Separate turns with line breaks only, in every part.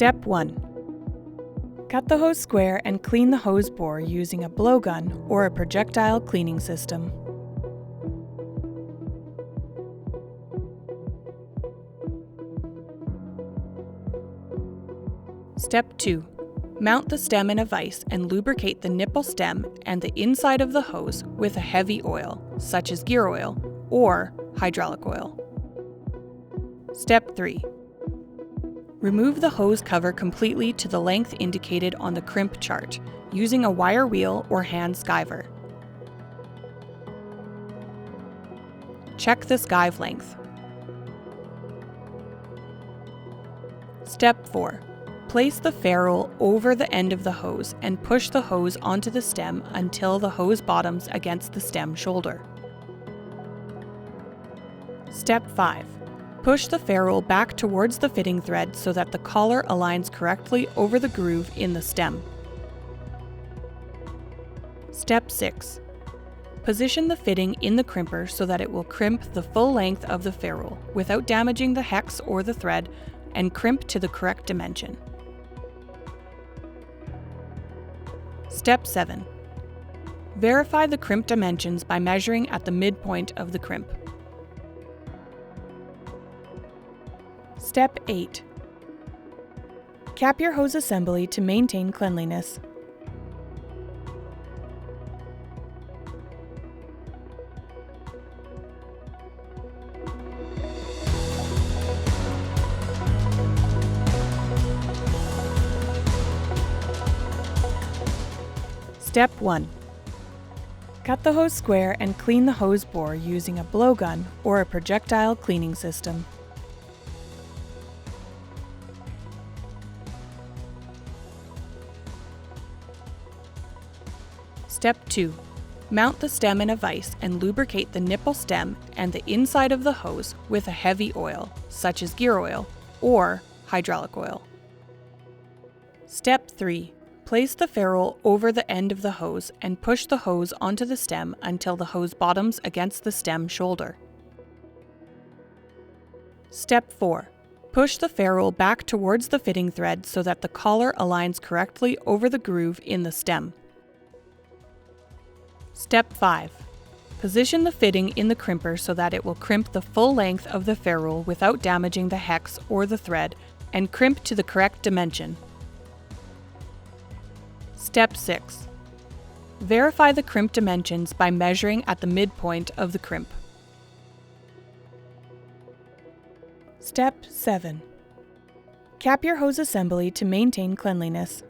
Step 1. Cut the hose square and clean the hose bore using a blowgun or a projectile cleaning system. Step 2. Mount the stem in a vise and lubricate the nipple stem and the inside of the hose with a heavy oil, such as gear oil or hydraulic oil. Step 3. Remove the hose cover completely to the length indicated on the crimp chart using a wire wheel or hand skiver. Check the skive length. Step 4. Place the ferrule over the end of the hose and push the hose onto the stem until the hose bottoms against the stem shoulder. Step 5. Push the ferrule back towards the fitting thread so that the collar aligns correctly over the groove in the stem. Step 6. Position the fitting in the crimper so that it will crimp the full length of the ferrule without damaging the hex or the thread, and crimp to the correct dimension. Step 7. Verify the crimp dimensions by measuring at the midpoint of the crimp. Step 8. Cap your hose assembly to maintain cleanliness. Step 1. Cut the hose square and clean the hose bore using a blowgun or a projectile cleaning system. Step 2. Mount the stem in a vise and lubricate the nipple stem and the inside of the hose with a heavy oil, such as gear oil or hydraulic oil. Step 3. Place the ferrule over the end of the hose and push the hose onto the stem until the hose bottoms against the stem shoulder. Step 4. Push the ferrule back towards the fitting thread so that the collar aligns correctly over the groove in the stem. Step 5. Position the fitting in the crimper so that it will crimp the full length of the ferrule without damaging the hex or the thread, and crimp to the correct dimension. Step 6. Verify the crimp dimensions by measuring at the midpoint of the crimp. Step 7. Cap your hose assembly to maintain cleanliness.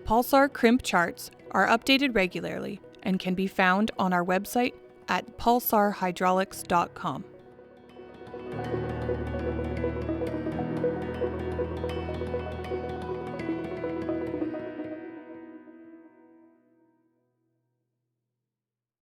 Pulsar crimp charts are updated regularly and can be found on our website at pulsarhydraulics.com.